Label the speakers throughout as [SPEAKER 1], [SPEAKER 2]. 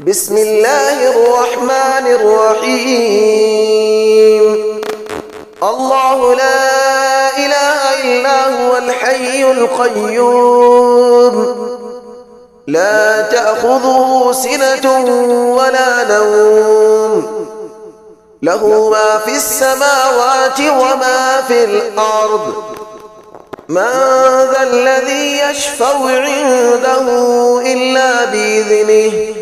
[SPEAKER 1] بسم الله الرحمن الرحيم. الله لا إله إلا هو الحي القيوم لا تأخذه سنة ولا نوم له ما في السماوات وما في الأرض من ذا الذي يشفع عنده إلا بإذنه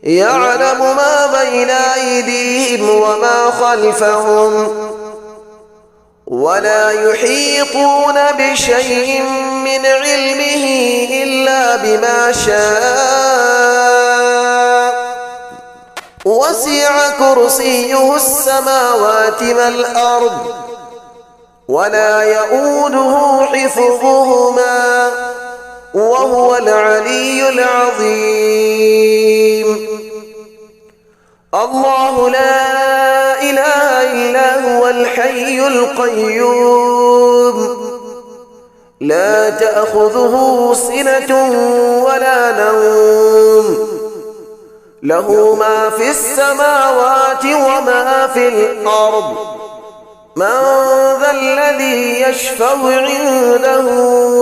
[SPEAKER 1] يعلم ما بين أيديهم وما خلفهم ولا يحيطون بشيء من علمه إلا بما شاء وسع كرسيه السماوات والأرض ولا يؤوده حفظهما وهو العلي العظيم. الله لا إله إلا هو الحي القيوم لا تأخذه سنة ولا نوم له ما في السماوات وما في الأرض من ذا الذي يشفع عنده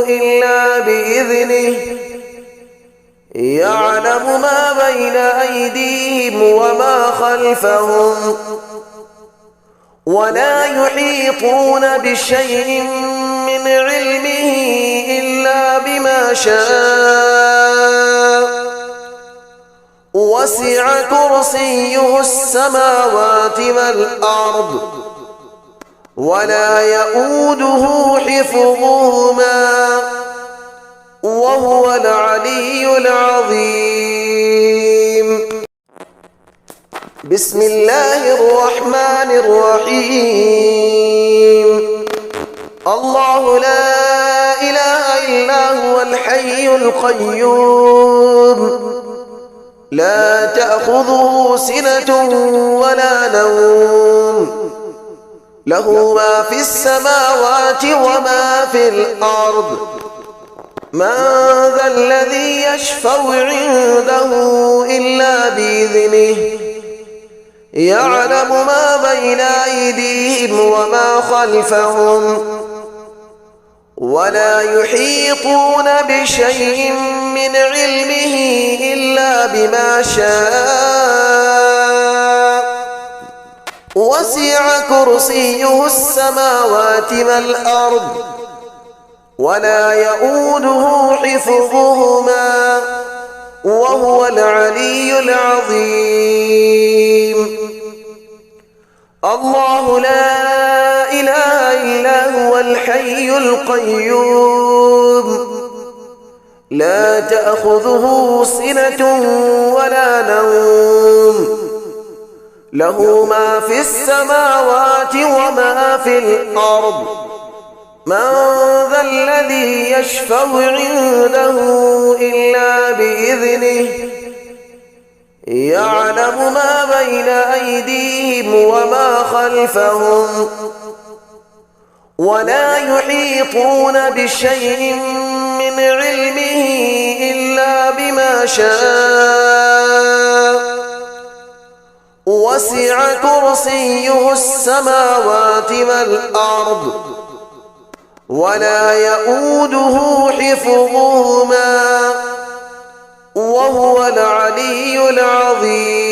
[SPEAKER 1] إلا بإذنه يعلم ما بين أيديهم وما خلفهم ولا يحيطون بشيء من علمه إلا بما شاء وسع كرسيه السماوات والأرض ولا يؤوده حفظهما وهو العلي العظيم. بسم الله الرحمن الرحيم. الله لا إله إلا هو الحي القيوم لا تأخذه سنة ولا نوم له ما في السماوات وما في الأرض من ذا الذي يشفع عنده إلا بإذنه يعلم ما بين أيديهم وما خلفهم ولا يحيطون بشيء من علمه إلا بما شاء وسع كرسيه السماوات والأرض ولا يؤوده حفظهما وهو العلي العظيم. الله لا إله إلا هو الحي القيوم لا تأخذه سنة ولا نوم له ما في السماوات وما في الأرض من ذا الذي يشفع عنده إلا بإذنه يعلم ما بين أيديهم وما خلفهم ولا يحيطون بشيء من علمه إلا بما شاء وسع كرسيه السماوات والأرض ولا يؤوده حفظهما وهو العلي العظيم.